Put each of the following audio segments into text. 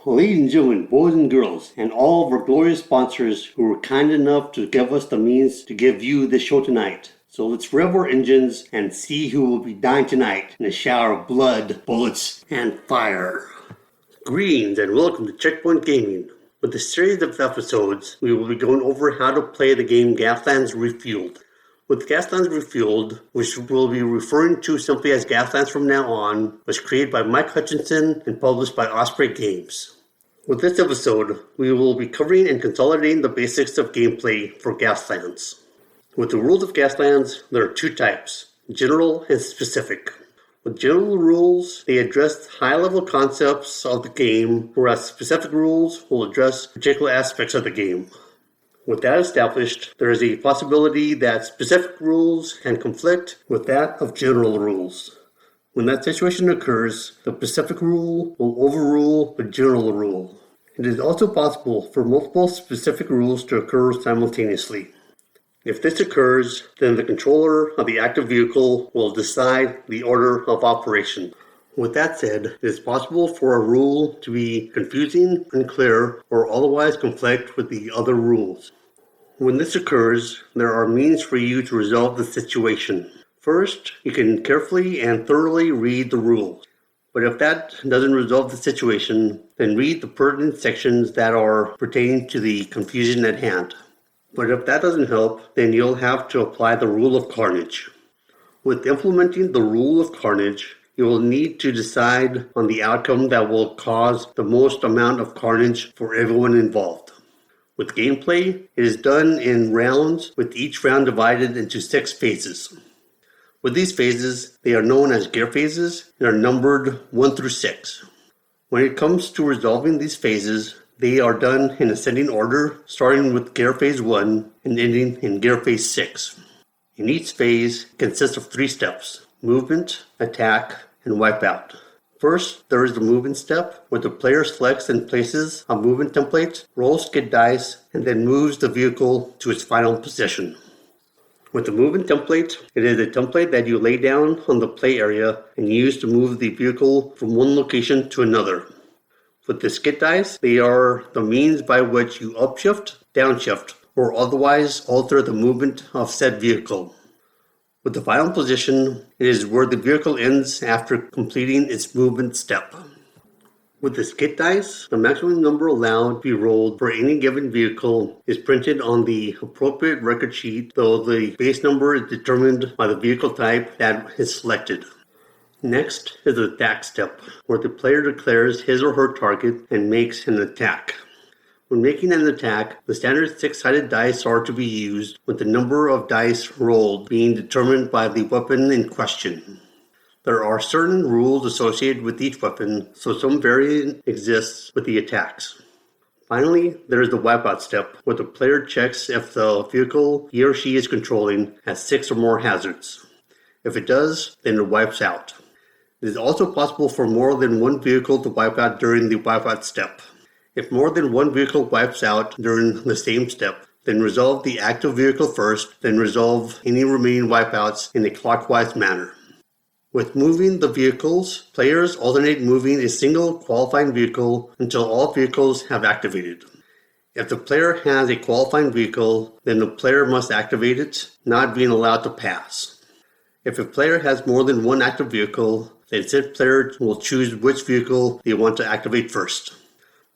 Ladies and gentlemen, boys and girls, and all of our glorious sponsors who were kind enough to give us the means to give you this show tonight. So let's rev our engines and see who will be dying tonight in a shower of blood, bullets, and fire. Greetings and welcome to Checkpoint Gaming. With this series of episodes, we will be going over how to play the game Gaslands Refuelled. With Gaslands Refuelled, which we'll be referring to simply as Gaslands from now on, was created by Mike Hutchinson and published by Osprey Games. With this episode, we will be covering and consolidating the basics of gameplay for Gaslands. With the rules of Gaslands, there are two types, general and specific. With general rules, they address high-level concepts of the game, whereas specific rules will address particular aspects of the game. With that established, there is a possibility that specific rules can conflict with that of general rules. When that situation occurs, the specific rule will overrule the general rule. It is also possible for multiple specific rules to occur simultaneously. If this occurs, then the controller of the active vehicle will decide the order of operation. With that said, it is possible for a rule to be confusing, unclear, or otherwise conflict with the other rules. When this occurs, there are means for you to resolve the situation. First, you can carefully and thoroughly read the rules. But if that doesn't resolve the situation, then read the pertinent sections that are pertaining to the confusion at hand. But if that doesn't help, then you'll have to apply the rule of carnage. With implementing the rule of carnage, you will need to decide on the outcome that will cause the most amount of carnage for everyone involved. With gameplay, it is done in rounds, with each round divided into 6 phases. With these phases, they are known as gear phases and are numbered 1 through 6. When it comes to resolving these phases, they are done in ascending order, starting with gear phase 1 and ending in gear phase 6. In each phase consists of 3 steps: movement, attack, and wipeout. First, there is the movement step, where the player selects and places a movement template, rolls skid dice, and then moves the vehicle to its final position. With the movement template, it is a template that you lay down on the play area and use to move the vehicle from one location to another. With the skid dice, they are the means by which you upshift, downshift, or otherwise alter the movement of said vehicle. With the final position, it is where the vehicle ends after completing its movement step. With the skid dice, the maximum number allowed to be rolled for any given vehicle is printed on the appropriate record sheet, though the base number is determined by the vehicle type that is selected. Next is the attack step, where the player declares his or her target and makes an attack. When making an attack, the standard 6-sided dice are to be used, with the number of dice rolled being determined by the weapon in question. There are certain rules associated with each weapon, so some variant exists with the attacks. Finally, there is the wipeout step, where the player checks if the vehicle he or she is controlling has 6 or more hazards. If it does, then it wipes out. It is also possible for more than one vehicle to wipe out during the wipeout step. If more than one vehicle wipes out during the same step, then resolve the active vehicle first, then resolve any remaining wipeouts in a clockwise manner. With moving the vehicles, players alternate moving a single qualifying vehicle until all vehicles have activated. If the player has a qualifying vehicle, then the player must activate it, not being allowed to pass. If a player has more than one active vehicle, then said player will choose which vehicle they want to activate first.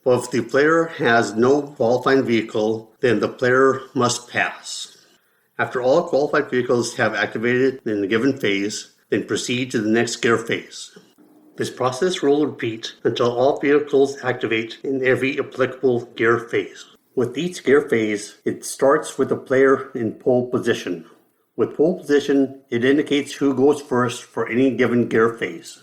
But if the player has no qualifying vehicle, then the player must pass. After all qualified vehicles have activated in a given phase, then proceed to the next gear phase. This process will repeat until all vehicles activate in every applicable gear phase. With each gear phase, it starts with the player in pole position. With pole position, it indicates who goes first for any given gear phase.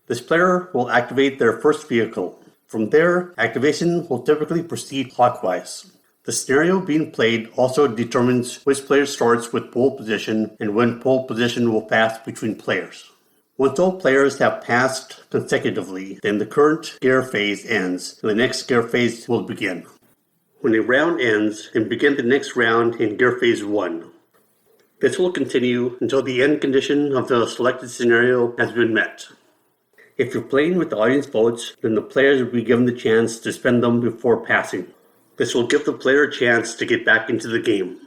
This player will activate their first vehicle. From there, activation will typically proceed clockwise. The scenario being played also determines which player starts with pole position and when pole position will pass between players. Once all players have passed consecutively, then the current gear phase ends and the next gear phase will begin. When a round ends, then begin the next round in gear phase 1. This will continue until the end condition of the selected scenario has been met. If you're playing with the audience votes, then the players will be given the chance to spend them before passing. This will give the player a chance to get back into the game.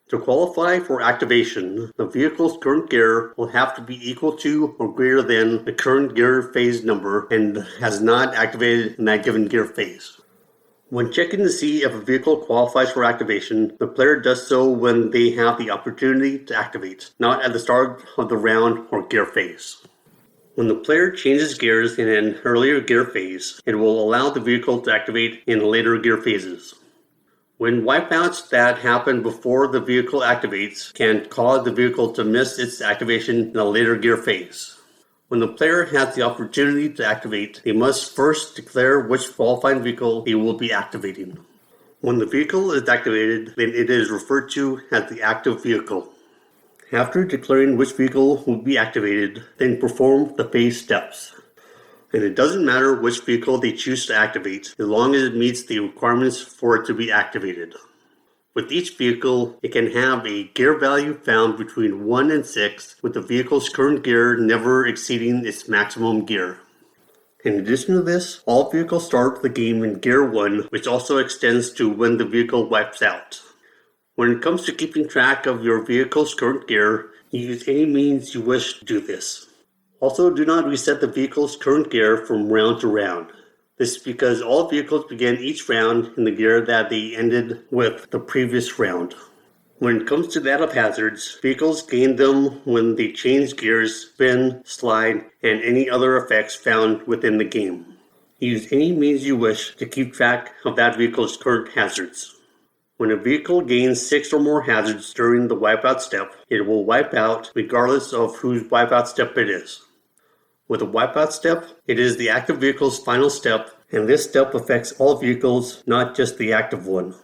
To qualify for activation, the vehicle's current gear will have to be equal to or greater than the current gear phase number and has not activated in that given gear phase. When checking to see if a vehicle qualifies for activation, the player does so when they have the opportunity to activate, not at the start of the round or gear phase. When the player changes gears in an earlier gear phase, it will allow the vehicle to activate in later gear phases. When wipeouts that happen before the vehicle activates can cause the vehicle to miss its activation in a later gear phase. When the player has the opportunity to activate, they must first declare which qualifying vehicle they will be activating. When the vehicle is activated, then it is referred to as the active vehicle. After declaring which vehicle will be activated, then perform the phase steps. And it doesn't matter which vehicle they choose to activate, as long as it meets the requirements for it to be activated. With each vehicle, it can have a gear value found between 1 and 6, with the vehicle's current gear never exceeding its maximum gear. In addition to this, all vehicles start the game in Gear 1, which also extends to when the vehicle wipes out. When it comes to keeping track of your vehicle's current gear, you use any means you wish to do this. Also, do not reset the vehicle's current gear from round to round. This is because all vehicles begin each round in the gear that they ended with the previous round. When it comes to that of hazards, vehicles gain them when they change gears, spin, slide, and any other effects found within the game. Use any means you wish to keep track of that vehicle's current hazards. When a vehicle gains 6 or more hazards during the wipeout step, it will wipe out regardless of whose wipeout step it is. With a wipeout step, it is the active vehicle's final step, and this step affects all vehicles, not just the active one.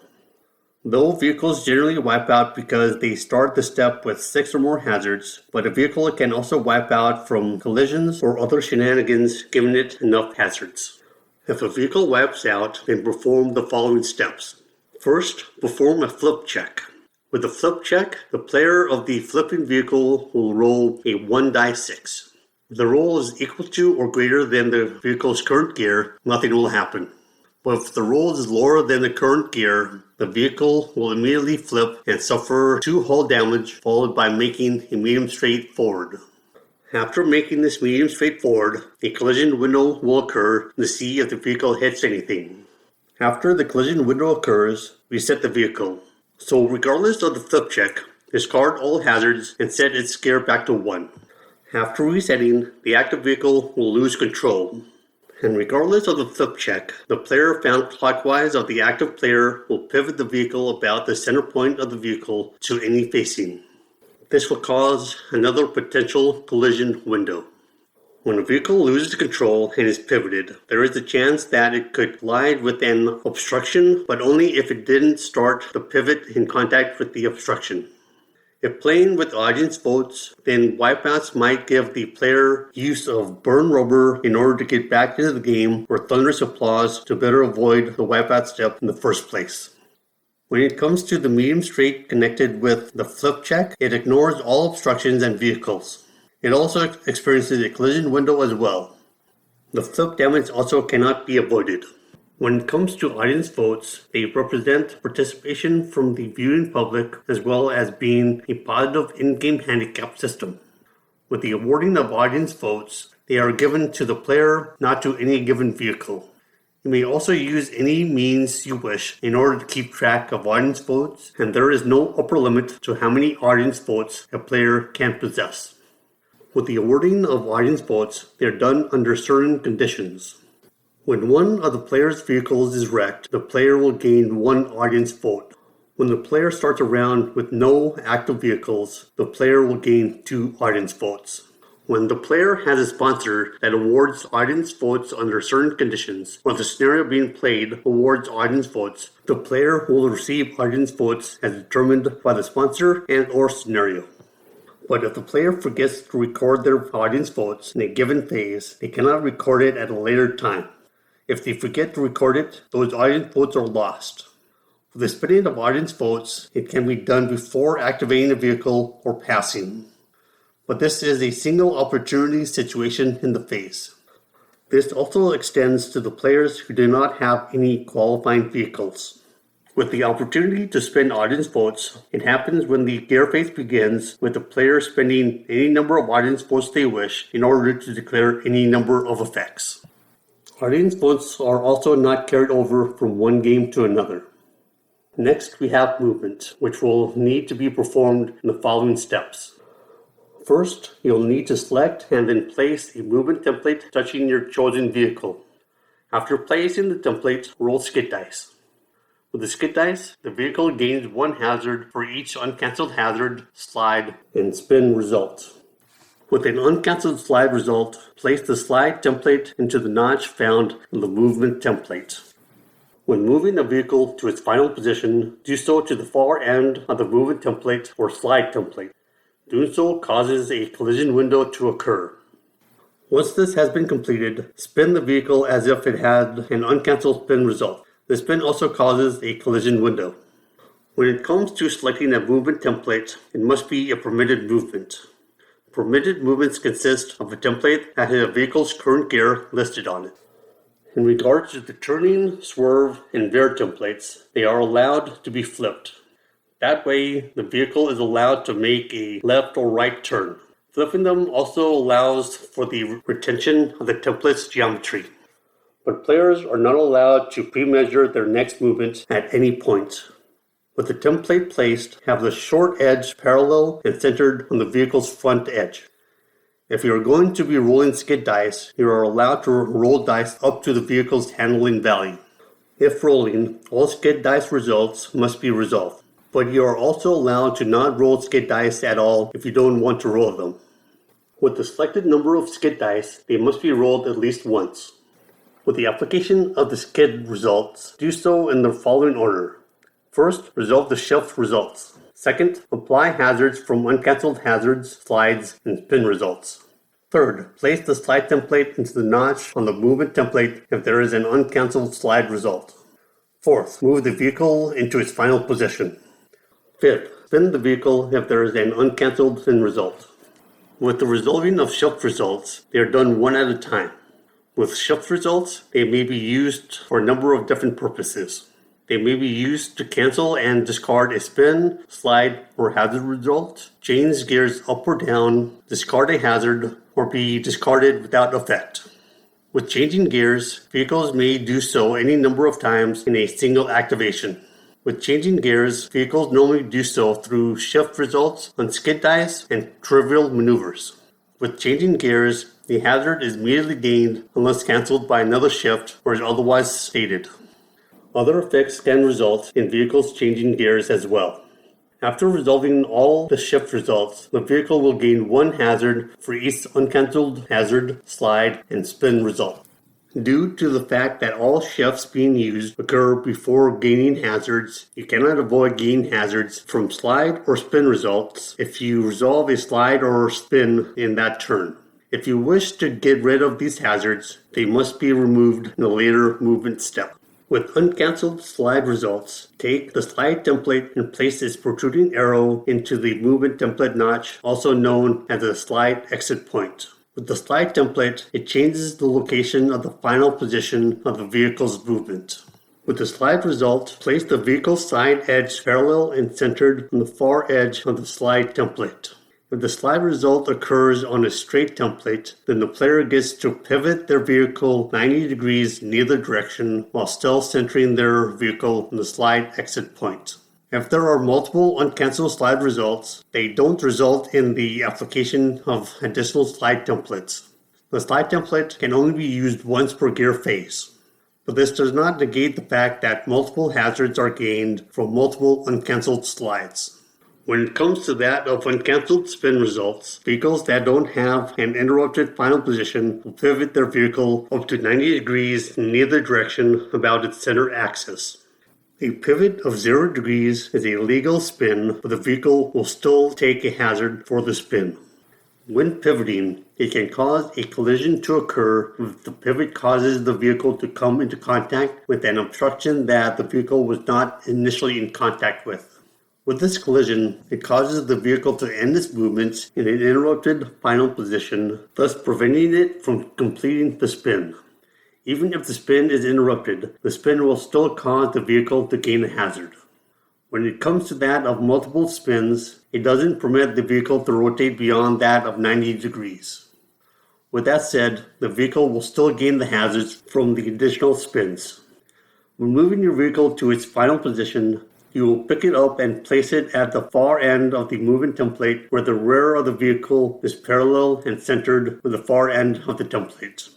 Though vehicles generally wipe out because they start the step with 6 or more hazards, but a vehicle can also wipe out from collisions or other shenanigans given it enough hazards. If a vehicle wipes out, then perform the following steps. First, perform a flip check. With a flip check, the player of the flipping vehicle will roll a 1-die-6. If the roll is equal to or greater than the vehicle's current gear, nothing will happen. But if the roll is lower than the current gear, the vehicle will immediately flip and suffer 2 hull damage, followed by making a medium straight forward. After making this medium straight forward, a collision window will occur to see if the vehicle hits anything. After the collision window occurs, reset the vehicle. So regardless of the flip check, discard all hazards and set its gear back to 1. After resetting, the active vehicle will lose control. And regardless of the flip check, the player found clockwise of the active player will pivot the vehicle about the center point of the vehicle to any facing. This will cause another potential collision window. When a vehicle loses control and is pivoted, there is a chance that it could collide with an obstruction, but only if it didn't start the pivot in contact with the obstruction. If playing with audience votes, then wipeouts might give the player use of burn rubber in order to get back into the game, or thunderous applause to better avoid the wipeout step in the first place. When it comes to the medium straight connected with the flip check, it ignores all obstructions and vehicles. It also experiences a collision window as well. The flip damage also cannot be avoided. When it comes to audience votes, they represent participation from the viewing public as well as being a positive in-game handicap system. With the awarding of audience votes, they are given to the player, not to any given vehicle. You may also use any means you wish in order to keep track of audience votes, and there is no upper limit to how many audience votes a player can possess. With the awarding of audience votes, they are done under certain conditions. When one of the player's vehicles is wrecked, the player will gain 1 audience vote. When the player starts a round with no active vehicles, the player will gain 2 audience votes. When the player has a sponsor that awards audience votes under certain conditions, or the scenario being played awards audience votes, the player will receive audience votes as determined by the sponsor and or scenario. But if the player forgets to record their audience votes in a given phase, they cannot record it at a later time. If they forget to record it, those audience votes are lost. For the spinning of audience votes, it can be done before activating a vehicle or passing. But this is a single opportunity situation in the phase. This also extends to the players who do not have any qualifying vehicles. With the opportunity to spend audience votes, it happens when the gear phase begins with the player spending any number of audience votes they wish in order to declare any number of effects. Audience votes are also not carried over from one game to another. Next, we have movement, which will need to be performed in the following steps. First, you'll need to select and then place a movement template touching your chosen vehicle. After placing the template, roll skid dice. With the skid dice, the vehicle gains one hazard for each uncancelled hazard, slide, and spin result. With an uncancelled slide result, place the slide template into the notch found in the movement template. When moving a vehicle to its final position, do so to the far end of the movement template or slide template. Doing so causes a collision window to occur. Once this has been completed, spin the vehicle as if it had an uncancelled spin result. The spin also causes a collision window. When it comes to selecting a movement template, it must be a permitted movement. Permitted movements consist of a template that has a vehicle's current gear listed on it. In regards to the turning, swerve, and veer templates, they are allowed to be flipped. That way, the vehicle is allowed to make a left or right turn. Flipping them also allows for the retention of the template's geometry. But players are not allowed to pre-measure their next movement at any point. With the template placed, have the short edge parallel and centered on the vehicle's front edge. If you are going to be rolling skid dice, you are allowed to roll dice up to the vehicle's handling value. If rolling, all skid dice results must be resolved. But you are also allowed to not roll skid dice at all if you don't want to roll them. With the selected number of skid dice, they must be rolled at least once. With the application of the skid results, do so in the following order. First, resolve the shift results. Second, apply hazards from uncancelled hazards, slides, and spin results. Third, place the slide template into the notch on the movement template if there is an uncancelled slide result. Fourth, move the vehicle into its final position. Fifth, spin the vehicle if there is an uncancelled spin result. With the resolving of shift results, they are done one at a time. With shift results, they may be used for a number of different purposes. They may be used to cancel and discard a spin, slide, or hazard result, change gears up or down, discard a hazard, or be discarded without effect. With changing gears, vehicles may do so any number of times in a single activation. With changing gears, vehicles normally do so through shift results on skid dice and trivial maneuvers. With changing gears, the hazard is immediately gained unless cancelled by another shift or is otherwise stated. Other effects can result in vehicles changing gears as well. After resolving all the shift results, the vehicle will gain one hazard for each uncancelled hazard, slide, and spin result. Due to the fact that all shifts being used occur before gaining hazards, you cannot avoid gaining hazards from slide or spin results if you resolve a slide or spin in that turn. If you wish to get rid of these hazards, they must be removed in a later movement step. With uncancelled slide results, take the slide template and place its protruding arrow into the movement template notch, also known as a slide exit point. With the slide template, it changes the location of the final position of the vehicle's movement. With the slide result, place the vehicle's side edge parallel and centered on the far edge of the slide template. If the slide result occurs on a straight template, then the player gets to pivot their vehicle 90 degrees in either direction while still centering their vehicle on the slide exit point. If there are multiple uncancelled slide results, they don't result in the application of additional slide templates. The slide template can only be used once per gear phase. But this does not negate the fact that multiple hazards are gained from multiple uncancelled slides. When it comes to that of uncancelled spin results, vehicles that don't have an interrupted final position will pivot their vehicle up to 90 degrees in either direction about its center axis. A pivot of 0 degrees is a legal spin, but the vehicle will still take a hazard for the spin. When pivoting, it can cause a collision to occur if the pivot causes the vehicle to come into contact with an obstruction that the vehicle was not initially in contact with. With this collision, it causes the vehicle to end its movement in an interrupted final position, thus preventing it from completing the spin. Even if the spin is interrupted, the spin will still cause the vehicle to gain a hazard. When it comes to that of multiple spins, it doesn't permit the vehicle to rotate beyond that of 90 degrees. With that said, the vehicle will still gain the hazards from the additional spins. When moving your vehicle to its final position, you will pick it up and place it at the far end of the movement template where the rear of the vehicle is parallel and centered with the far end of the template.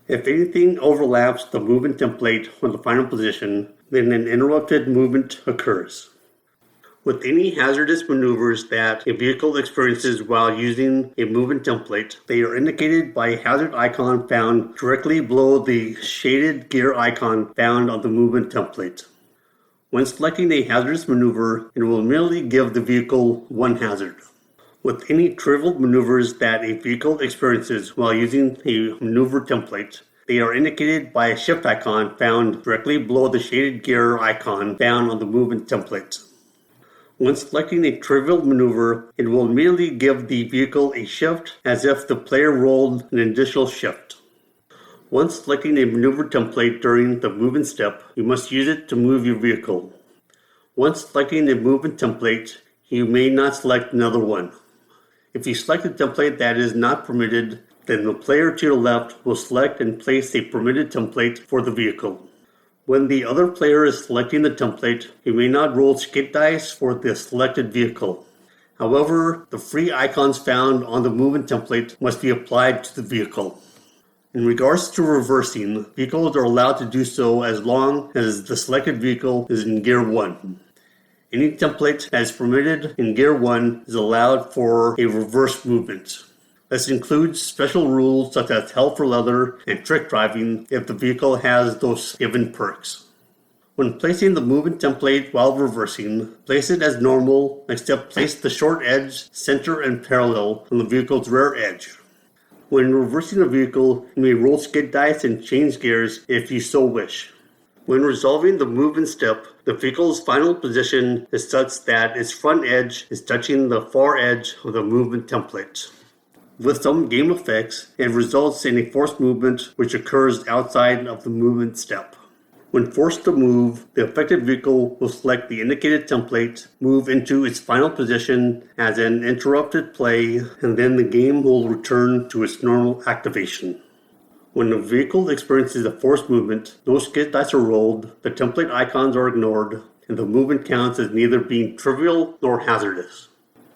If anything overlaps the movement template with the final position, then an interrupted movement occurs. With any hazardous maneuvers that a vehicle experiences while using a movement template, they are indicated by a hazard icon found directly below the shaded gear icon found on the movement template. When selecting a hazardous maneuver, it will immediately give the vehicle one hazard. With any trivial maneuvers that a vehicle experiences while using a maneuver template, they are indicated by a shift icon found directly below the shaded gear icon found on the movement template. When selecting a trivial maneuver, it will immediately give the vehicle a shift as if the player rolled an additional shift. Once selecting a maneuver template during the movement step, you must use it to move your vehicle. Once selecting a movement template, you may not select another one. If you select a template that is not permitted, then the player to your left will select and place a permitted template for the vehicle. When the other player is selecting the template, you may not roll skid dice for the selected vehicle. However, the free icons found on the movement template must be applied to the vehicle. In regards to reversing, vehicles are allowed to do so as long as the selected vehicle is in Gear 1. Any template that is permitted in Gear 1 is allowed for a reverse movement. This includes special rules such as hell for leather and trick driving if the vehicle has those given perks. When placing the movement template while reversing, place it as normal except place the short edge, center, and parallel on the vehicle's rear edge. When reversing a vehicle, you may roll skid dice and change gears if you so wish. When resolving the movement step, the vehicle's final position is such that its front edge is touching the far edge of the movement template. With some game effects, it results in a forced movement which occurs outside of the movement step. When forced to move, the affected vehicle will select the indicated template, move into its final position as an interrupted play, and then the game will return to its normal activation. When the vehicle experiences a forced movement, no skid dice are rolled, the template icons are ignored, and the movement counts as neither being trivial nor hazardous.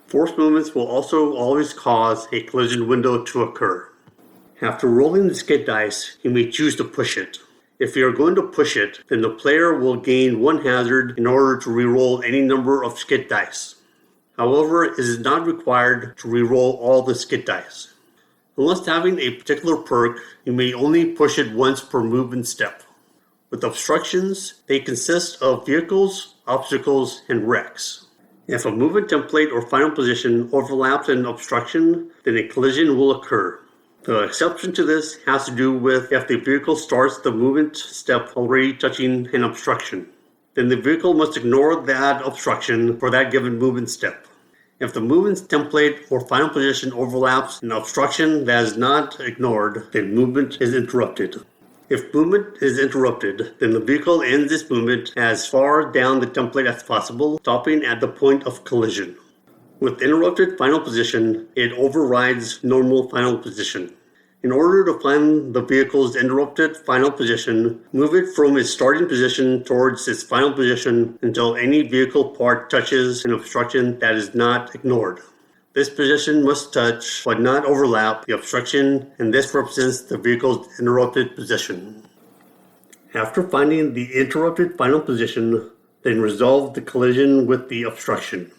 Forced movements will also always cause a collision window to occur. After rolling the skid dice, you may choose to push it. If you are going to push it, then the player will gain one hazard in order to re-roll any number of skid dice. However, it is not required to re-roll all the skid dice. Unless having a particular perk, you may only push it once per movement step. With obstructions, they consist of vehicles, obstacles, and wrecks. If a movement template or final position overlaps an obstruction, then a collision will occur. The exception to this has to do with if the vehicle starts the movement step already touching an obstruction. Then the vehicle must ignore that obstruction for that given movement step. If the movement template or final position overlaps an obstruction that is not ignored, then movement is interrupted. If movement is interrupted, then the vehicle ends its movement as far down the template as possible, stopping at the point of collision. With interrupted final position, it overrides normal final position. In order to find the vehicle's interrupted final position, move it from its starting position towards its final position until any vehicle part touches an obstruction that is not ignored. This position must touch but not overlap the obstruction, and this represents the vehicle's interrupted position. After finding the interrupted final position, then resolve the collision with the obstruction.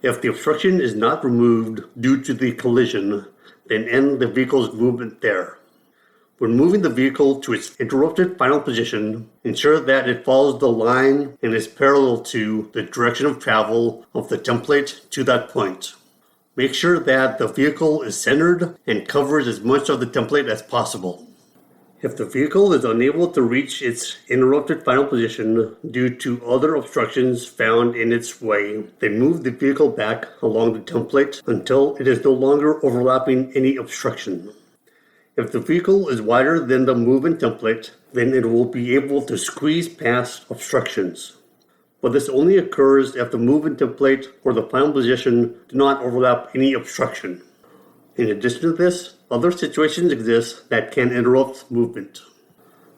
If the obstruction is not removed due to the collision, then end the vehicle's movement there. When moving the vehicle to its interrupted final position, ensure that it follows the line and is parallel to the direction of travel of the template to that point. Make sure that the vehicle is centered and covers as much of the template as possible. If the vehicle is unable to reach its interrupted final position due to other obstructions found in its way, then move the vehicle back along the template until it is no longer overlapping any obstruction. If the vehicle is wider than the movement template, then it will be able to squeeze past obstructions. But this only occurs if the movement template or the final position do not overlap any obstruction. In addition to this, other situations exist that can interrupt movement.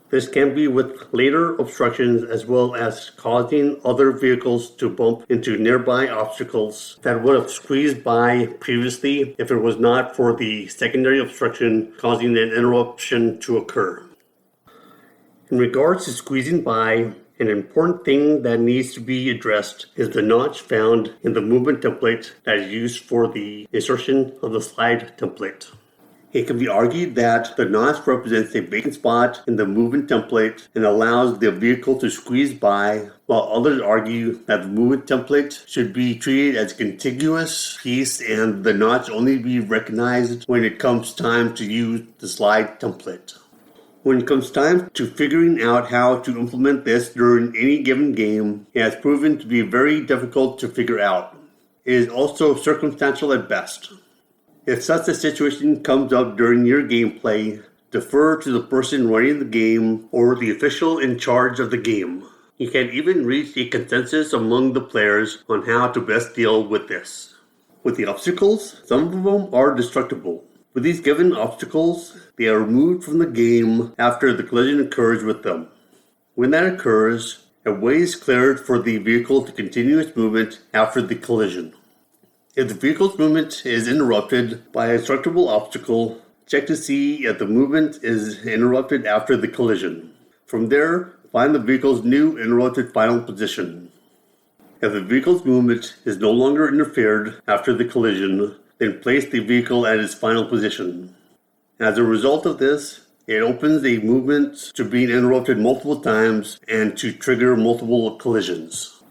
This can be with later obstructions as well as causing other vehicles to bump into nearby obstacles that would have squeezed by previously if it was not for the secondary obstruction causing an interruption to occur. In regards to squeezing by, an important thing that needs to be addressed is the notch found in the movement template that is used for the insertion of the slide template. It can be argued that the notch represents a vacant spot in the movement template and allows the vehicle to squeeze by, while others argue that the movement template should be treated as a contiguous piece and the notch only be recognized when it comes time to use the slide template. When it comes time to figuring out how to implement this during any given game, it has proven to be very difficult to figure out. It is also circumstantial at best. If such a situation comes up during your gameplay, defer to the person running the game or the official in charge of the game. You can even reach a consensus among the players on how to best deal with this. With the obstacles, some of them are destructible. With these given obstacles, they are removed from the game after the collision occurs with them. When that occurs, a way is cleared for the vehicle to continue its movement after the collision. If the vehicle's movement is interrupted by a destructible obstacle, check to see if the movement is interrupted after the collision. From there, find the vehicle's new interrupted final position. If the vehicle's movement is no longer interfered after the collision, then place the vehicle at its final position. As a result of this, it opens a movement to being interrupted multiple times and to trigger multiple collisions.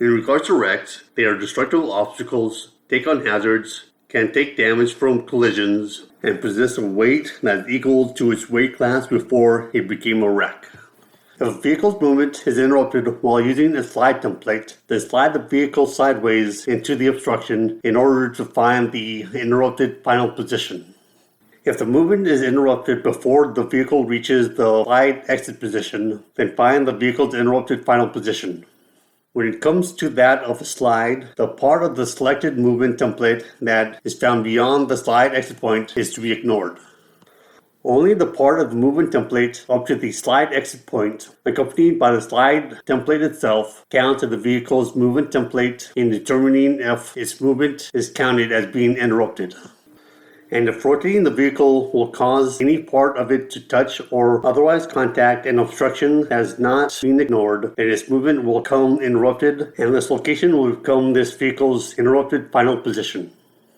In regards to wrecks, they are destructible obstacles, take on hazards, can take damage from collisions, and possess a weight that is equal to its weight class before it became a wreck. If a vehicle's movement is interrupted while using a slide template, then slide the vehicle sideways into the obstruction in order to find the interrupted final position. If the movement is interrupted before the vehicle reaches the slide exit position, then find the vehicle's interrupted final position. When it comes to that of a slide, the part of the selected movement template that is found beyond the slide exit point is to be ignored. Only the part of the movement template up to the slide exit point, accompanied by the slide template itself, counts as the vehicle's movement template in determining if its movement is counted as being interrupted. And if rotating the vehicle will cause any part of it to touch or otherwise contact an obstruction that has not been ignored, then its movement will become interrupted, and this location will become this vehicle's interrupted final position.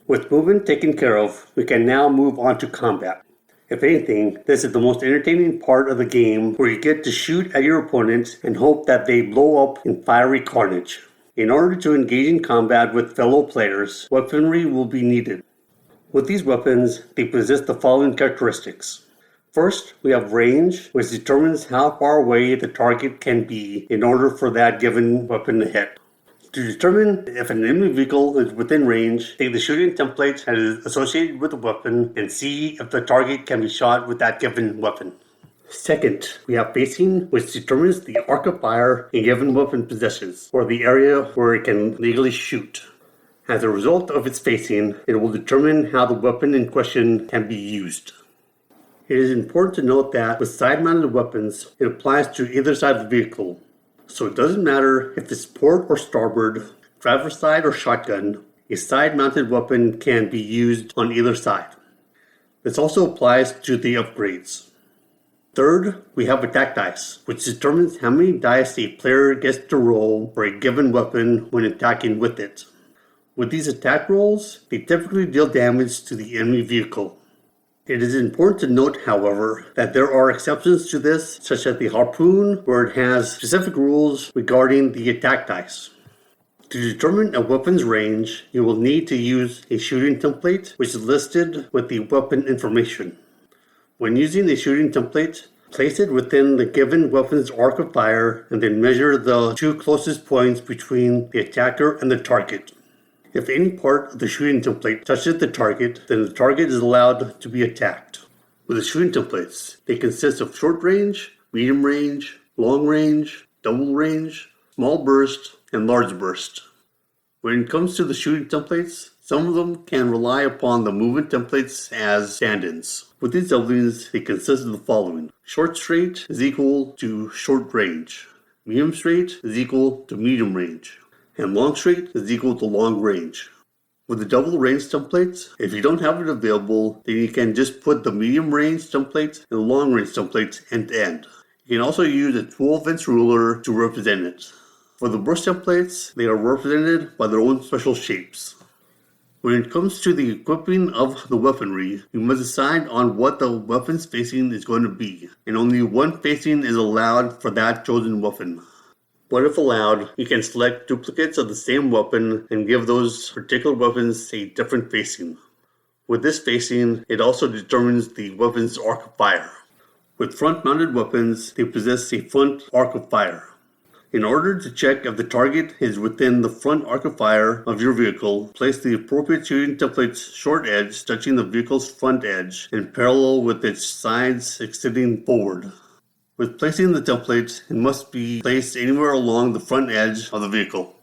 With movement taken care of, we can now move on to combat. If anything, this is the most entertaining part of the game where you get to shoot at your opponents and hope that they blow up in fiery carnage. In order to engage in combat with fellow players, weaponry will be needed. With these weapons, they possess the following characteristics. First, we have range, which determines how far away the target can be in order for that given weapon to hit. To determine if an enemy vehicle is within range, take the shooting template that is associated with the weapon and see if the target can be shot with that given weapon. Second, we have facing, which determines the arc of fire a given weapon possesses, or the area where it can legally shoot. As a result of its facing, it will determine how the weapon in question can be used. It is important to note that with side-mounted weapons, it applies to either side of the vehicle. So it doesn't matter if it's port or starboard, driver's side or shotgun, a side-mounted weapon can be used on either side. This also applies to the upgrades. Third, we have attack dice, which determines how many dice a player gets to roll for a given weapon when attacking with it. With these attack rolls, they typically deal damage to the enemy vehicle. It is important to note, however, that there are exceptions to this, such as the harpoon, where it has specific rules regarding the attack dice. To determine a weapon's range, you will need to use a shooting template, which is listed with the weapon information. When using a shooting template, place it within the given weapon's arc of fire and then measure the two closest points between the attacker and the target. If any part of the shooting template touches the target, then the target is allowed to be attacked. With the shooting templates, they consist of short range, medium range, long range, double range, small burst, and large burst. When it comes to the shooting templates, some of them can rely upon the movement templates as stand-ins. With these doublings, they consist of the following. Short straight is equal to short range. Medium straight is equal to medium range. And long straight is equal to long range. With the double range templates, if you don't have it available, then you can just put the medium range template and the long range templates end to end. You can also use a 12-inch ruler to represent it. For the burst templates, they are represented by their own special shapes. When it comes to the equipping of the weaponry, you must decide on what the weapon's facing is going to be, and only one facing is allowed for that chosen weapon. But if allowed, you can select duplicates of the same weapon and give those particular weapons a different facing. With this facing, it also determines the weapon's arc of fire. With front-mounted weapons, they possess a front arc of fire. In order to check if the target is within the front arc of fire of your vehicle, place the appropriate shooting template's short edge touching the vehicle's front edge and parallel with its sides extending forward. With placing the template, it must be placed anywhere along the front edge of the vehicle.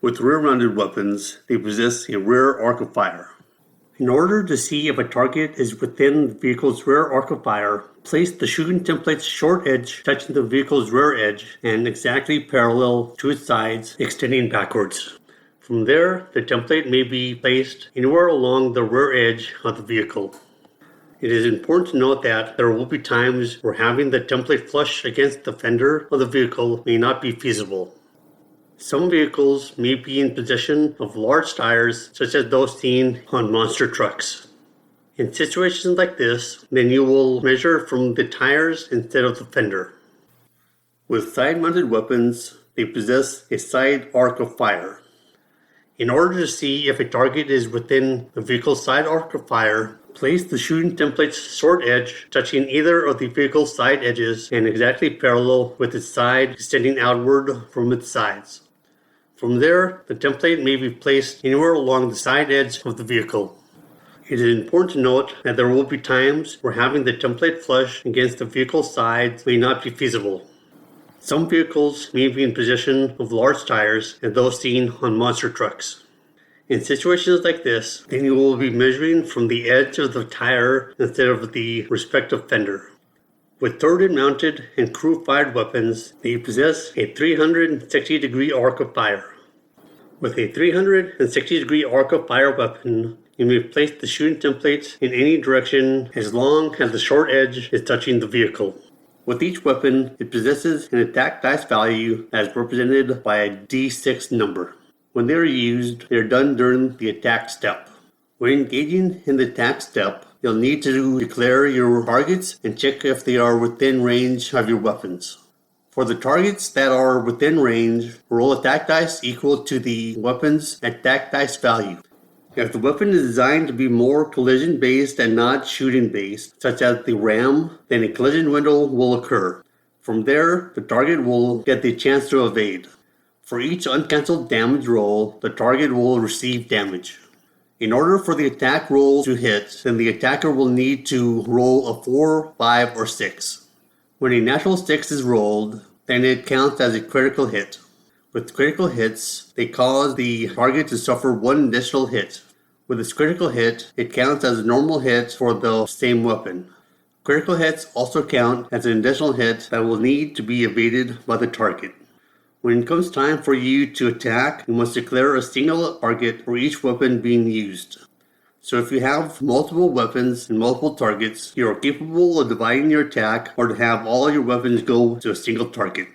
With rear-mounted weapons, they possess a rear arc of fire. In order to see if a target is within the vehicle's rear arc of fire, place the shooting template's short edge touching the vehicle's rear edge and exactly parallel to its sides, extending backwards. From there, the template may be placed anywhere along the rear edge of the vehicle. It is important to note that there will be times where having the template flush against the fender of the vehicle may not be feasible. Some vehicles may be in possession of large tires, such as those seen on monster trucks. In situations like this, then you will measure from the tires instead of the fender. With side-mounted weapons, they possess a side arc of fire. In order to see if a target is within the vehicle's side arc of fire, place the shooting template's short edge touching either of the vehicle's side edges and exactly parallel with its side extending outward from its sides. From there, the template may be placed anywhere along the side edge of the vehicle. It is important to note that there will be times where having the template flush against the vehicle's sides may not be feasible. Some vehicles may be in possession of large tires, as those seen on monster trucks. In situations like this, then you will be measuring from the edge of the tire instead of the respective fender. With turret-mounted and crew-fired weapons, they possess a 360-degree arc of fire. With a 360-degree arc of fire weapon, you may place the shooting templates in any direction as long as the short edge is touching the vehicle. With each weapon, it possesses an attack dice value as represented by a D6 number. When they are used, they are done during the attack step. When engaging in the attack step, you'll need to declare your targets and check if they are within range of your weapons. For the targets that are within range, roll attack dice equal to the weapon's attack dice value. If the weapon is designed to be more collision-based and not shooting-based, such as the ram, then a collision window will occur. From there, the target will get the chance to evade. For each uncancelled damage roll, the target will receive damage. In order for the attack roll to hit, then the attacker will need to roll a 4, 5, or 6. When a natural 6 is rolled, then it counts as a critical hit. With critical hits, they cause the target to suffer one additional hit. With this critical hit, it counts as a normal hit for the same weapon. Critical hits also count as an additional hit that will need to be evaded by the target. When it comes time for you to attack, you must declare a single target for each weapon being used. So if you have multiple weapons and multiple targets, you are capable of dividing your attack or to have all your weapons go to a single target.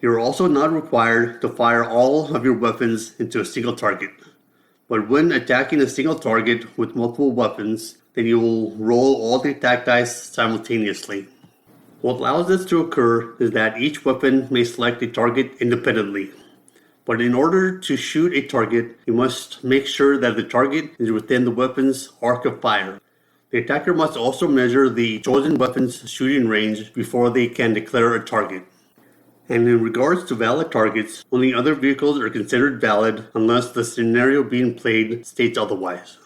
You are also not required to fire all of your weapons into a single target. But when attacking a single target with multiple weapons, then you will roll all the attack dice simultaneously. What allows this to occur is that each weapon may select a target independently. But in order to shoot a target, you must make sure that the target is within the weapon's arc of fire. The attacker must also measure the chosen weapon's shooting range before they can declare a target. And in regards to valid targets, only other vehicles are considered valid unless the scenario being played states otherwise.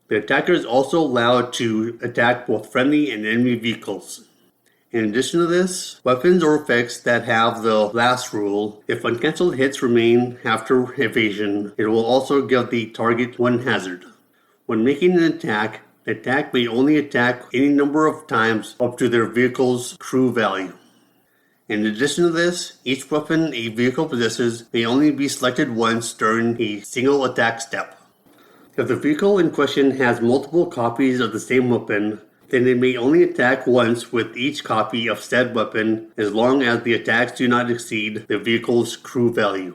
The attacker is also allowed to attack both friendly and enemy vehicles. In addition to this, weapons or effects that have the last rule, if uncancelled hits remain after evasion, it will also give the target one hazard. When making an attack, the attack may only attack any number of times up to their vehicle's crew value. In addition to this, each weapon a vehicle possesses may only be selected once during a single attack step. If the vehicle in question has multiple copies of the same weapon, then it may only attack once with each copy of said weapon as long as the attacks do not exceed the vehicle's crew value.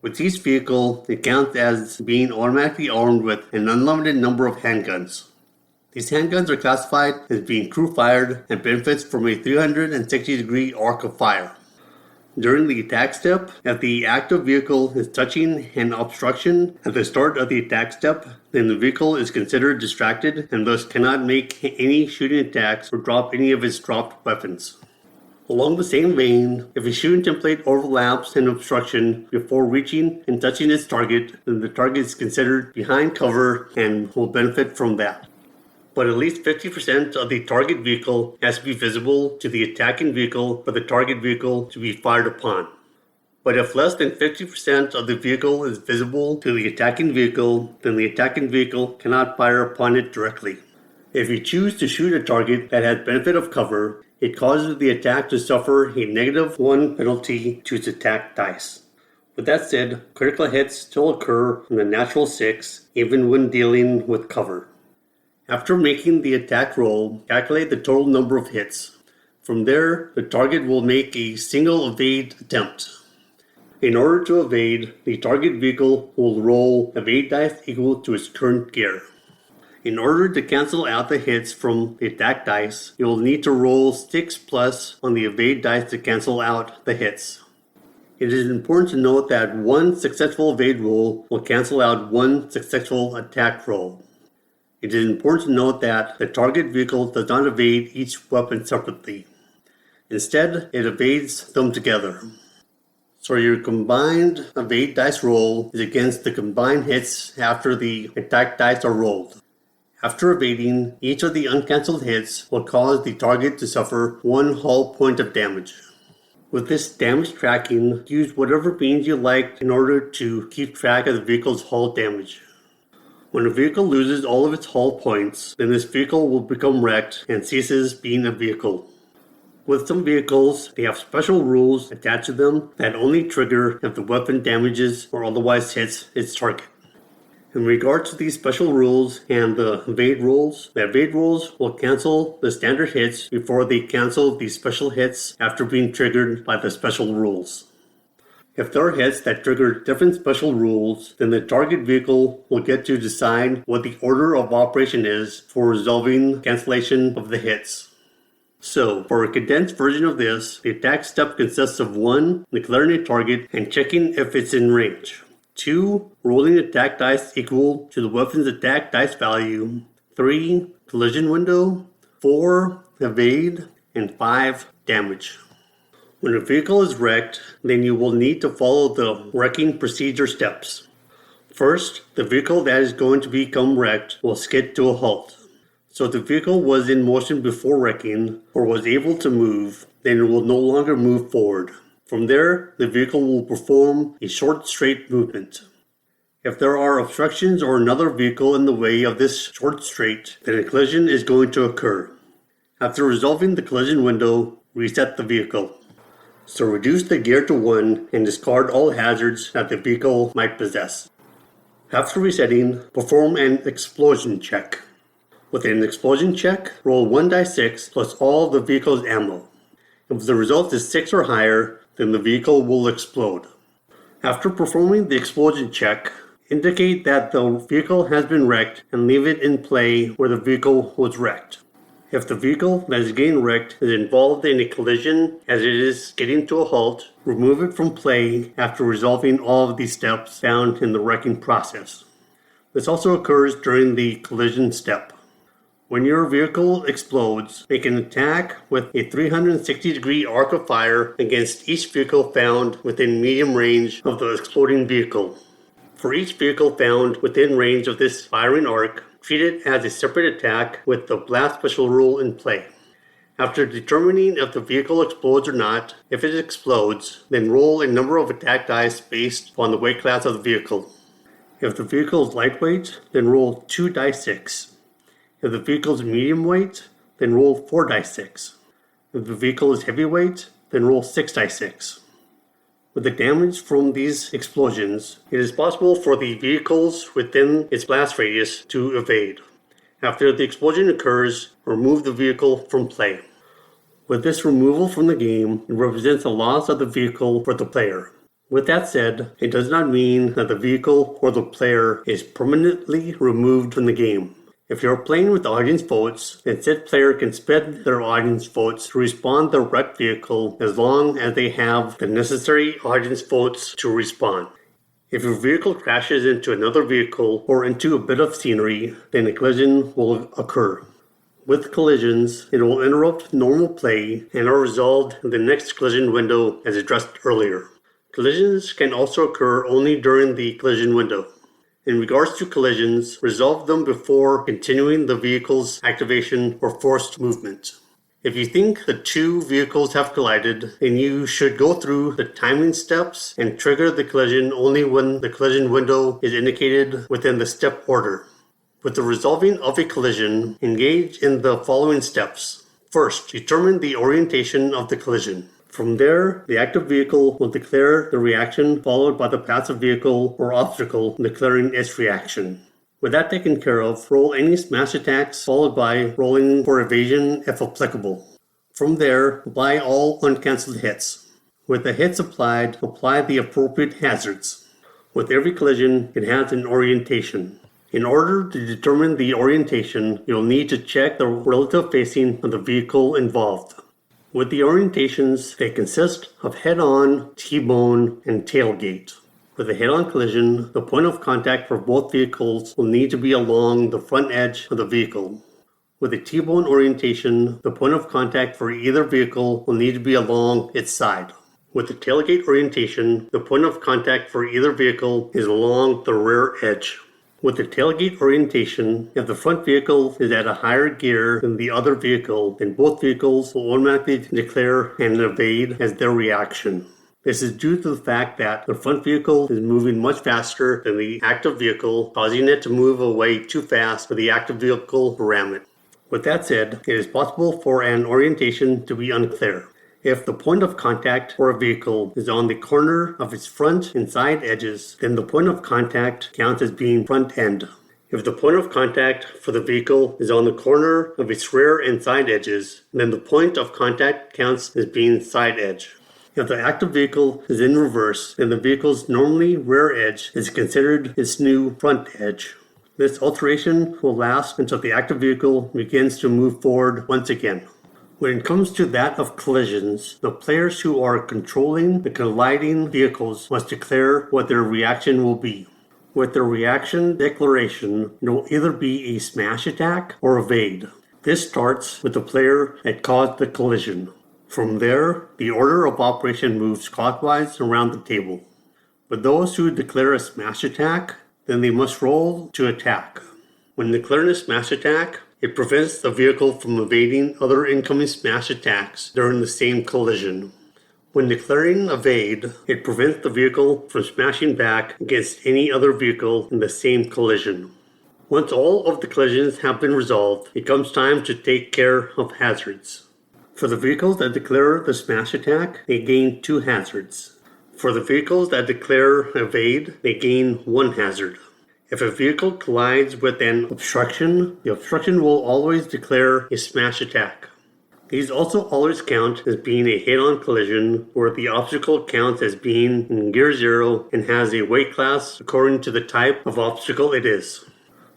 With each vehicle, it counts as being automatically armed with an unlimited number of handguns. These handguns are classified as being crew-fired and benefits from a 360-degree arc of fire. During the attack step, if the active vehicle is touching an obstruction at the start of the attack step, then the vehicle is considered distracted and thus cannot make any shooting attacks or drop any of its dropped weapons. Along the same vein, if a shooting template overlaps an obstruction before reaching and touching its target, then the target is considered behind cover and will benefit from that. But at least 50% of the target vehicle has to be visible to the attacking vehicle for the target vehicle to be fired upon. But if less than 50% of the vehicle is visible to the attacking vehicle, then the attacking vehicle cannot fire upon it directly. If you choose to shoot a target that has benefit of cover, it causes the attack to suffer a -1 penalty to its attack dice. With that said, critical hits still occur in the natural 6, even when dealing with cover. After making the attack roll, calculate the total number of hits. From there, the target will make a single evade attempt. In order to evade, the target vehicle will roll evade dice equal to its current gear. In order to cancel out the hits from the attack dice, you will need to roll 6+ on the evade dice to cancel out the hits. It is important to note that one successful evade roll will cancel out one successful attack roll. It is important to note that the target vehicle does not evade each weapon separately. Instead, it evades them together. So your combined evade dice roll is against the combined hits after the attack dice are rolled. After evading, each of the uncancelled hits will cause the target to suffer 1 hull point of damage. With this damage tracking, use whatever means you like in order to keep track of the vehicle's hull damage. When a vehicle loses all of its hull points, then this vehicle will become wrecked and ceases being a vehicle. With some vehicles, they have special rules attached to them that only trigger if the weapon damages or otherwise hits its target. In regards to these special rules and the evade rolls will cancel the standard hits before they cancel the special hits after being triggered by the special rules. If there are hits that trigger different special rules, then the target vehicle will get to decide what the order of operation is for resolving cancellation of the hits. So, for a condensed version of this, the attack step consists of 1. Declaring a target and checking if it's in range. 2. Rolling attack dice equal to the weapon's attack dice value. 3. Collision window. 4. Evade. And 5. Damage. When a vehicle is wrecked, then you will need to follow the wrecking procedure steps. First, the vehicle that is going to become wrecked will skid to a halt. So if the vehicle was in motion before wrecking or was able to move, then it will no longer move forward. From there, the vehicle will perform a short straight movement. If there are obstructions or another vehicle in the way of this short straight, then a collision is going to occur. After resolving the collision window, reset the vehicle. So reduce the gear to 1 and discard all hazards that the vehicle might possess. After resetting, perform an explosion check. With an explosion check, roll 1d6 plus all the vehicle's ammo. If the result is 6 or higher, then the vehicle will explode. After performing the explosion check, indicate that the vehicle has been wrecked and leave it in play where the vehicle was wrecked. If the vehicle that is getting wrecked is involved in a collision as it is getting to a halt, remove it from play after resolving all of these steps found in the wrecking process. This also occurs during the collision step. When your vehicle explodes, make an attack with a 360-degree arc of fire against each vehicle found within medium range of the exploding vehicle. For each vehicle found within range of this firing arc, treat it as a separate attack with the blast special rule in play. After determining if the vehicle explodes or not, if it explodes, then roll a number of attack dice based on the weight class of the vehicle. If the vehicle is lightweight, then roll 2 dice 6. If the vehicle is medium weight, then roll 4 dice 6. If the vehicle is heavyweight, then roll 6 dice 6. With the damage from these explosions, it is possible for the vehicles within its blast radius to evade. After the explosion occurs, remove the vehicle from play. With this removal from the game, it represents a loss of the vehicle for the player. With that said, it does not mean that the vehicle or the player is permanently removed from the game. If you're playing with audience votes, then said player can spend their audience votes to respawn the wrecked vehicle as long as they have the necessary audience votes to respawn. If your vehicle crashes into another vehicle or into a bit of scenery, then a collision will occur. With collisions, it will interrupt normal play and are resolved in the next collision window as addressed earlier. Collisions can also occur only during the collision window. In regards to collisions, resolve them before continuing the vehicle's activation or forced movement. If you think the two vehicles have collided, then you should go through the timing steps and trigger the collision only when the collision window is indicated within the step order. With the resolving of a collision, engage in the following steps. First, determine the orientation of the collision. From there, the active vehicle will declare the reaction followed by the passive vehicle or obstacle declaring its reaction. With that taken care of, roll any smash attacks followed by rolling for evasion if applicable. From there, apply all uncancelled hits. With the hits applied, apply the appropriate hazards. With every collision, it has an orientation. In order to determine the orientation, you'll need to check the relative facing of the vehicle involved. With the orientations, they consist of head-on, T-bone, and tailgate. With a head-on collision, the point of contact for both vehicles will need to be along the front edge of the vehicle. With a T-bone orientation, the point of contact for either vehicle will need to be along its side. With the tailgate orientation, the point of contact for either vehicle is along the rear edge. With the tailgate orientation, if the front vehicle is at a higher gear than the other vehicle, then both vehicles will automatically declare and evade as their reaction. This is due to the fact that the front vehicle is moving much faster than the active vehicle, causing it to move away too fast for the active vehicle to ram it. With that said, it is possible for an orientation to be unclear. If the point of contact for a vehicle is on the corner of its front and side edges, then the point of contact counts as being front end. If the point of contact for the vehicle is on the corner of its rear and side edges, then the point of contact counts as being side edge. If the active vehicle is in reverse, then the vehicle's normally rear edge is considered its new front edge. This alteration will last until the active vehicle begins to move forward once again. When it comes to that of collisions, the players who are controlling the colliding vehicles must declare what their reaction will be. With their reaction declaration, it will either be a smash attack or evade. This starts with the player that caused the collision. From there, the order of operation moves clockwise around the table. For those who declare a smash attack, then they must roll to attack. When declaring a smash attack, it prevents the vehicle from evading other incoming smash attacks during the same collision. When declaring evade, it prevents the vehicle from smashing back against any other vehicle in the same collision. Once all of the collisions have been resolved, it comes time to take care of hazards. For the vehicles that declare the smash attack, they gain 2 hazards. For the vehicles that declare evade, they gain 1 hazard. If a vehicle collides with an obstruction, the obstruction will always declare a smash attack. These also always count as being a head-on collision, where the obstacle counts as being in gear 0 and has a weight class according to the type of obstacle it is.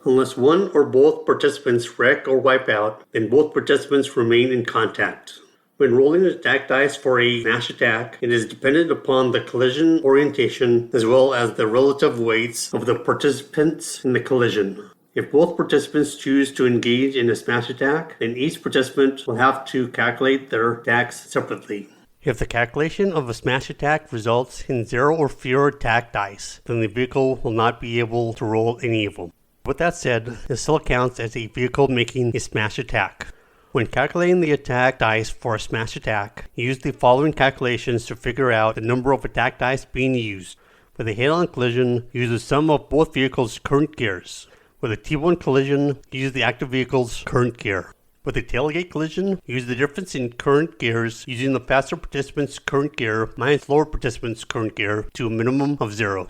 Unless one or both participants wreck or wipe out, then both participants remain in contact. When rolling attack dice for a smash attack, it is dependent upon the collision orientation as well as the relative weights of the participants in the collision. If both participants choose to engage in a smash attack, then each participant will have to calculate their attacks separately. If the calculation of a smash attack results in 0 or fewer attack dice, then the vehicle will not be able to roll any of them. With that said, it still counts as a vehicle making a smash attack. When calculating the attack dice for a smash attack, use the following calculations to figure out the number of attack dice being used. With a head-on collision, use the sum of both vehicles' current gears. With a T1 collision, use the active vehicle's current gear. With a tailgate collision, use the difference in current gears using the faster participant's current gear minus slower participant's current gear to a minimum of 0.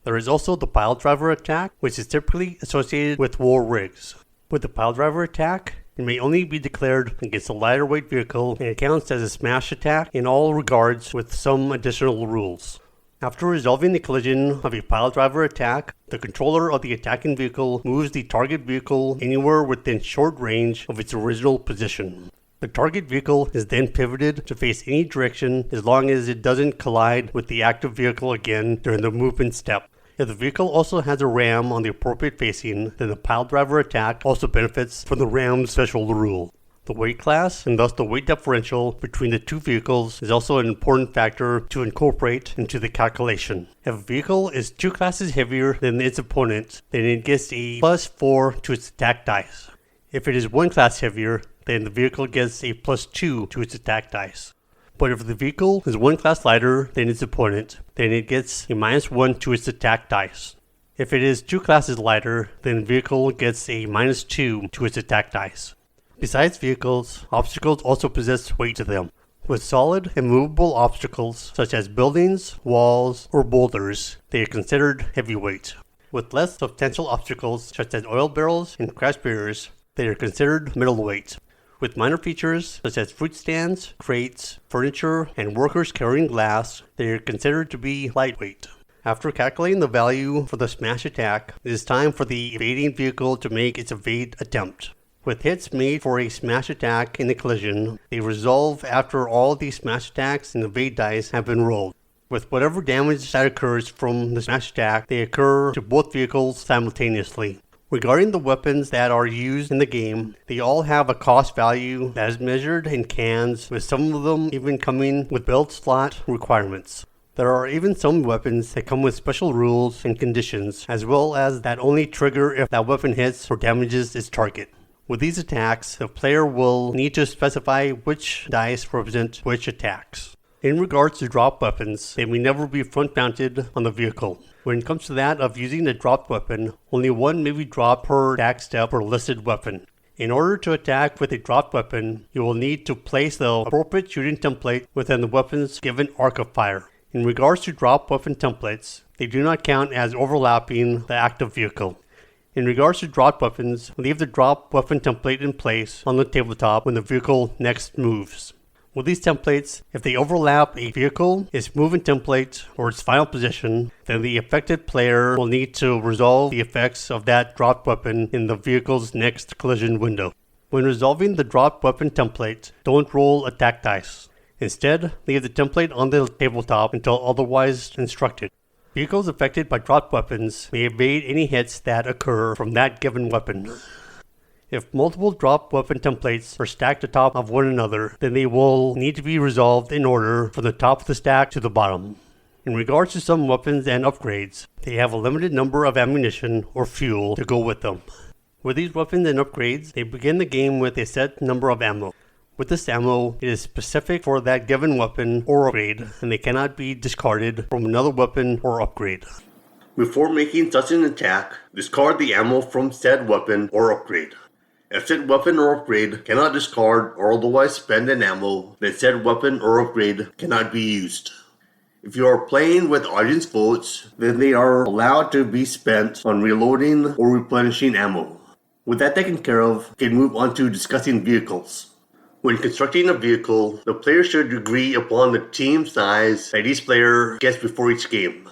There is also the pile driver attack, which is typically associated with war rigs. With the pile driver attack, it may only be declared against a lighter weight vehicle and it counts as a smash attack in all regards with some additional rules. After resolving the collision of a pile driver attack, the controller of the attacking vehicle moves the target vehicle anywhere within short range of its original position. The target vehicle is then pivoted to face any direction as long as it doesn't collide with the active vehicle again during the movement step. If the vehicle also has a ram on the appropriate facing, then the pile driver attack also benefits from the ram's special rule. The weight class, and thus the weight differential between the two vehicles, is also an important factor to incorporate into the calculation. If a vehicle is 2 classes heavier than its opponent, then it gets a +4 to its attack dice. If it is 1 class heavier, then the vehicle gets a +2 to its attack dice. But if the vehicle is 1 class lighter than its opponent, then it gets a -1 to its attack dice. If it is 2 classes lighter, then the vehicle gets a -2 to its attack dice. Besides vehicles, obstacles also possess weight to them. With solid and movable obstacles, such as buildings, walls, or boulders, they are considered heavyweight. With less substantial obstacles, such as oil barrels and crash barriers, they are considered middleweight. With minor features, such as fruit stands, crates, furniture, and workers carrying glass, they are considered to be lightweight. After calculating the value for the smash attack, it is time for the evading vehicle to make its evade attempt. With hits made for a smash attack in a collision, they resolve after all the smash attacks and evade dice have been rolled. With whatever damage that occurs from the smash attack, they occur to both vehicles simultaneously. Regarding the weapons that are used in the game, they all have a cost value that is measured in cans, with some of them even coming with build slot requirements. There are even some weapons that come with special rules and conditions, as well as that only trigger if that weapon hits or damages its target. With these attacks, the player will need to specify which dice represent which attacks. In regards to drop weapons, they may never be front-mounted on the vehicle. When it comes to that of using a dropped weapon, only one may be dropped per attack step per listed weapon. In order to attack with a dropped weapon, you will need to place the appropriate shooting template within the weapon's given arc of fire. In regards to drop weapon templates, they do not count as overlapping the active vehicle. In regards to dropped weapons, leave the drop weapon template in place on the tabletop when the vehicle next moves. With these templates, if they overlap a vehicle, its movement template, or its final position, then the affected player will need to resolve the effects of that dropped weapon in the vehicle's next collision window. When resolving the dropped weapon template, don't roll attack dice. Instead, leave the template on the tabletop until otherwise instructed. Vehicles affected by dropped weapons may evade any hits that occur from that given weapon. If multiple drop weapon templates are stacked atop of one another, then they will need to be resolved in order from the top of the stack to the bottom. In regards to some weapons and upgrades, they have a limited number of ammunition or fuel to go with them. With these weapons and upgrades, they begin the game with a set number of ammo. With this ammo, it is specific for that given weapon or upgrade, and they cannot be discarded from another weapon or upgrade. Before making such an attack, discard the ammo from said weapon or upgrade. If said weapon or upgrade cannot discard or otherwise spend an ammo, then said weapon or upgrade cannot be used. If you are playing with audience votes, then they are allowed to be spent on reloading or replenishing ammo. With that taken care of, we can move on to discussing vehicles. When constructing a vehicle, the player should agree upon the team size that each player gets before each game.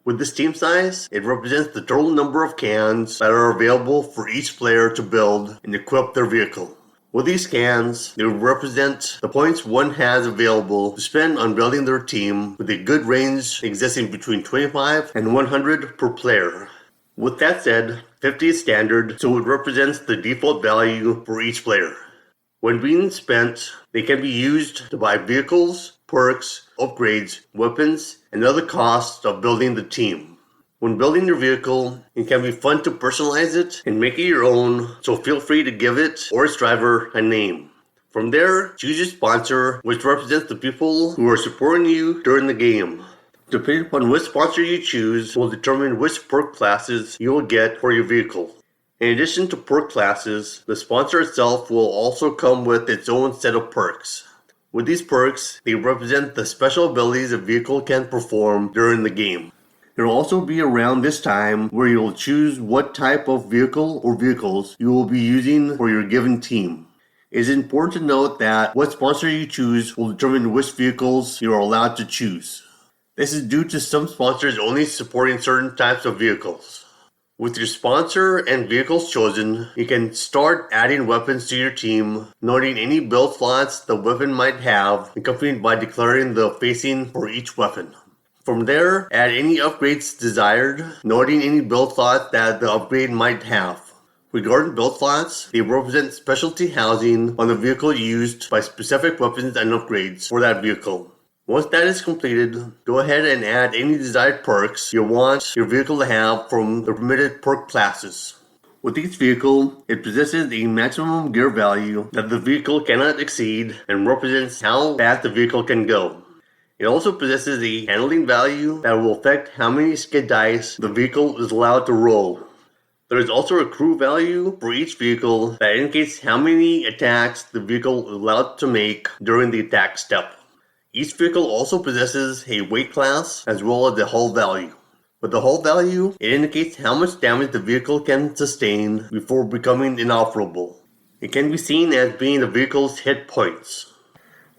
With this team size, it represents the total number of cans that are available for each player to build and equip their vehicle. With these cans, they represent the points one has available to spend on building their team, with a good range existing between 25 and 100 per player. With that said, 50 is standard, so it represents the default value for each player. When being spent, they can be used to buy vehicles, perks, upgrades, weapons, and other costs of building the team. When building your vehicle, it can be fun to personalize it and make it your own, so feel free to give it or its driver a name. From there, choose your sponsor, which represents the people who are supporting you during the game. Depending upon which sponsor you choose will determine which perk classes you will get for your vehicle. In addition to perk classes, the sponsor itself will also come with its own set of perks. With these perks, they represent the special abilities a vehicle can perform during the game. There will also be around this time where you will choose what type of vehicle or vehicles you will be using for your given team. It is important to note that what sponsor you choose will determine which vehicles you are allowed to choose. This is due to some sponsors only supporting certain types of vehicles. With your sponsor and vehicles chosen, you can start adding weapons to your team, noting any build slots the weapon might have, accompanied by declaring the facing for each weapon. From there, add any upgrades desired, noting any build slot that the upgrade might have. Regarding build slots, they represent specialty housing on the vehicle used by specific weapons and upgrades for that vehicle. Once that is completed, go ahead and add any desired perks you want your vehicle to have from the permitted perk classes. With each vehicle, it possesses a maximum gear value that the vehicle cannot exceed and represents how fast the vehicle can go. It also possesses a handling value that will affect how many skid dice the vehicle is allowed to roll. There is also a crew value for each vehicle that indicates how many attacks the vehicle is allowed to make during the attack step. Each vehicle also possesses a weight class as well as a hull value. With the hull value, it indicates how much damage the vehicle can sustain before becoming inoperable. It can be seen as being the vehicle's hit points.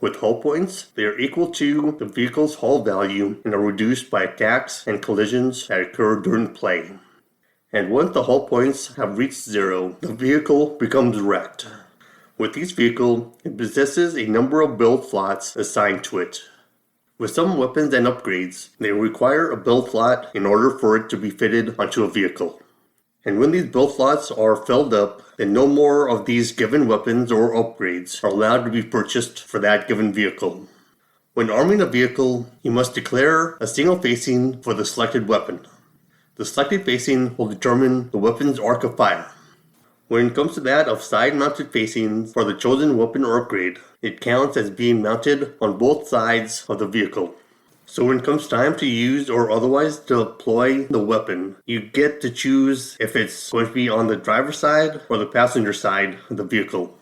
With hull points, they are equal to the vehicle's hull value and are reduced by attacks and collisions that occur during play. And once the hull points have reached 0, the vehicle becomes wrecked. With each vehicle, it possesses a number of build slots assigned to it. With some weapons and upgrades, they require a build slot in order for it to be fitted onto a vehicle. And when these build slots are filled up, then no more of these given weapons or upgrades are allowed to be purchased for that given vehicle. When arming a vehicle, you must declare a single facing for the selected weapon. The selected facing will determine the weapon's arc of fire. When it comes to that of side-mounted facings for the chosen weapon or upgrade, it counts as being mounted on both sides of the vehicle. So when it comes time to use or otherwise deploy the weapon, you get to choose if it's going to be on the driver's side or the passenger side of the vehicle.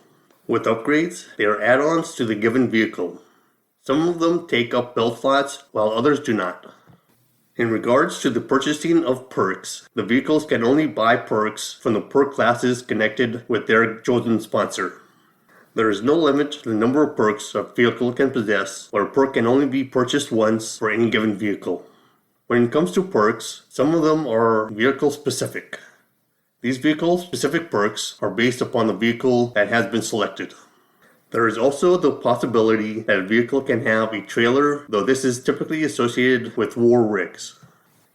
With upgrades, they are add-ons to the given vehicle. Some of them take up build slots while others do not. In regards to the purchasing of perks, the vehicles can only buy perks from the perk classes connected with their chosen sponsor. There is no limit to the number of perks a vehicle can possess, or a perk can only be purchased once for any given vehicle. When it comes to perks, some of them are vehicle specific. These vehicle specific perks are based upon the vehicle that has been selected. There is also the possibility that a vehicle can have a trailer, though this is typically associated with war rigs.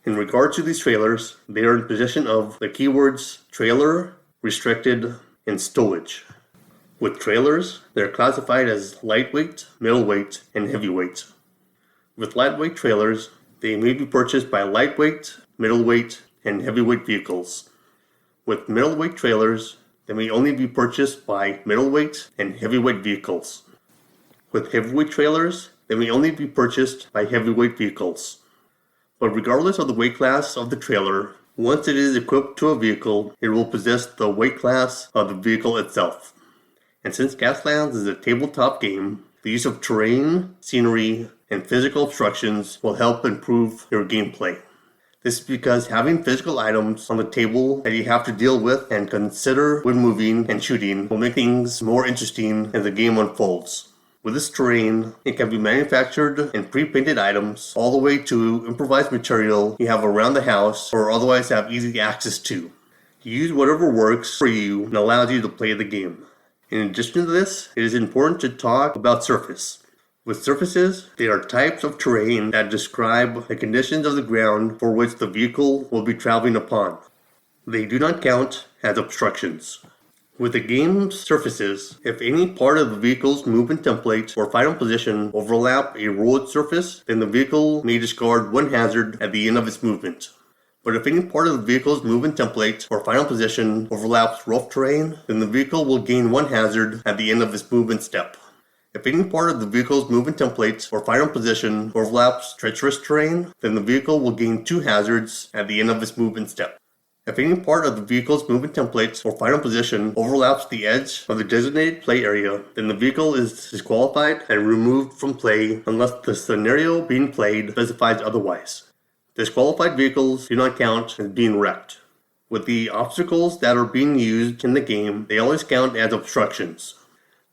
In regard to these trailers, they are in possession of the keywords trailer, restricted, and stowage. With trailers, they are classified as lightweight, middleweight, and heavyweight. With lightweight trailers, they may be purchased by lightweight, middleweight, and heavyweight vehicles. With middleweight trailers, they may only be purchased by middleweight and heavyweight vehicles. With heavyweight trailers, they may only be purchased by heavyweight vehicles. But regardless of the weight class of the trailer, once it is equipped to a vehicle, it will possess the weight class of the vehicle itself. And since Gaslands is a tabletop game, the use of terrain, scenery, and physical obstructions will help improve your gameplay. This is because having physical items on the table that you have to deal with and consider when moving and shooting will make things more interesting as the game unfolds. With this terrain, it can be manufactured and pre-painted items all the way to improvised material you have around the house or otherwise have easy access to. Use whatever works for you and allows you to play the game. In addition to this, it is important to talk about surface. With surfaces, they are types of terrain that describe the conditions of the ground for which the vehicle will be traveling upon. They do not count as obstructions. With the game's surfaces, if any part of the vehicle's movement template or final position overlap a road surface, then the vehicle may discard one hazard at the end of its movement. But if any part of the vehicle's movement template or final position overlaps rough terrain, then the vehicle will gain one hazard at the end of its movement step. If any part of the vehicle's movement template or final position overlaps treacherous terrain, then the vehicle will gain two hazards at the end of its movement step. If any part of the vehicle's movement template or final position overlaps the edge of the designated play area, then the vehicle is disqualified and removed from play unless the scenario being played specifies otherwise. Disqualified vehicles do not count as being wrecked. With the obstacles that are being used in the game, they always count as obstructions.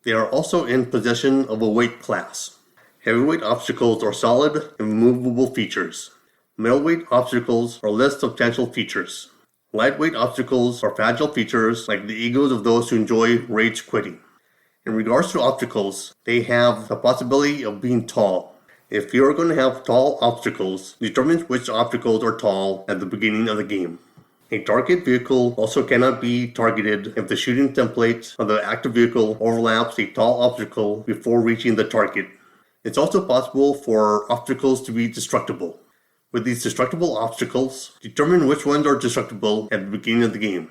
They are also in possession of a weight class. Heavyweight obstacles are solid and removable features. Middleweight obstacles are less substantial features. Lightweight obstacles are fragile features like the egos of those who enjoy rage quitting. In regards to obstacles, they have the possibility of being tall. If you are going to have tall obstacles, determine which obstacles are tall at the beginning of the game. A target vehicle also cannot be targeted if the shooting template of the active vehicle overlaps a tall obstacle before reaching the target. It's also possible for obstacles to be destructible. With these destructible obstacles, determine which ones are destructible at the beginning of the game.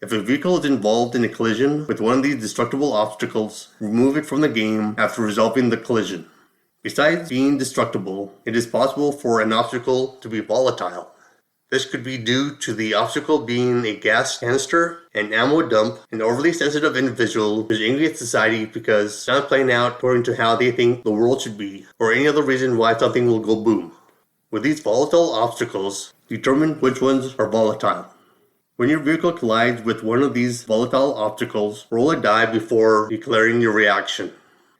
If a vehicle is involved in a collision with one of these destructible obstacles, remove it from the game after resolving the collision. Besides being destructible, it is possible for an obstacle to be volatile. This could be due to the obstacle being a gas canister, an ammo dump, an overly sensitive individual who is angry at society because it's not playing out according to how they think the world should be, or any other reason why something will go boom. With these volatile obstacles, determine which ones are volatile. When your vehicle collides with one of these volatile obstacles, roll a die before declaring your reaction.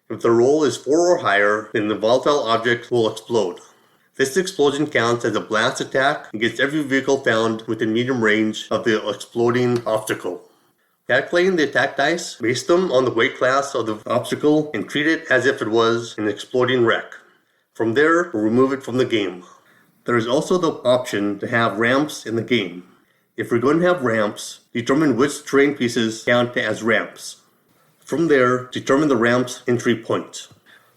If the roll is 4 or higher, then the volatile object will explode. This explosion counts as a blast attack against every vehicle found within medium range of the exploding obstacle. Calculating the attack dice, base them on the weight class of the obstacle and treat it as if it was an exploding wreck. From there, remove it from the game. There is also the option to have ramps in the game. If you're going to have ramps, determine which terrain pieces count as ramps. From there, determine the ramp's entry point.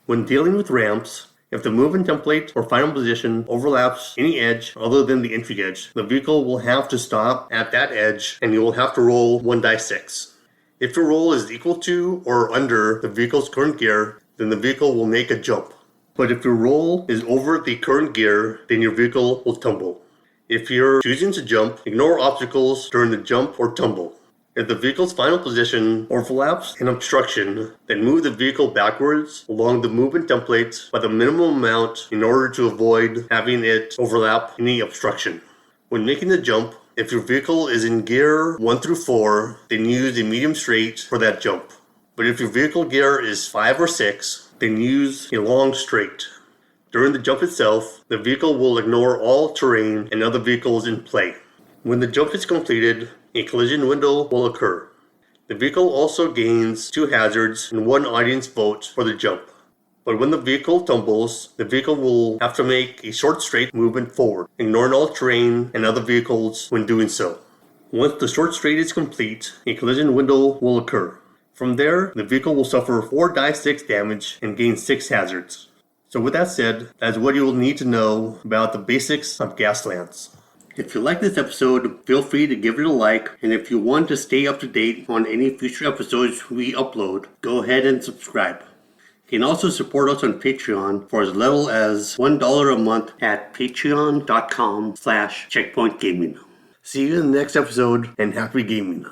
When dealing with ramps, if the movement template or final position overlaps any edge other than the entry edge, the vehicle will have to stop at that edge and you will have to roll 1d6. If your roll is equal to or under the vehicle's current gear, then the vehicle will make a jump. But if your roll is over the current gear, then your vehicle will tumble. If you're choosing to jump, ignore obstacles during the jump or tumble. If the vehicle's final position overlaps an obstruction, then move the vehicle backwards along the movement template by the minimum amount in order to avoid having it overlap any obstruction. When making the jump, if your vehicle is in gear 1 through 4, then use a medium straight for that jump. But if your vehicle gear is 5 or 6, then use a long straight. During the jump itself, the vehicle will ignore all terrain and other vehicles in play. When the jump is completed, a collision window will occur. The vehicle also gains 2 hazards and 1 audience vote for the jump. But when the vehicle tumbles, the vehicle will have to make a short straight movement forward, ignoring all terrain and other vehicles when doing so. Once the short straight is complete, a collision window will occur. From there, the vehicle will suffer 4d6 damage and gain 6 hazards. So with that said, that's what you will need to know about the basics of Gaslands. If you like this episode, feel free to give it a like, and if you want to stay up to date on any future episodes we upload, go ahead and subscribe. You can also support us on Patreon for as little as $1 a month at patreon.com/checkpointgaming. See you in the next episode, and happy gaming.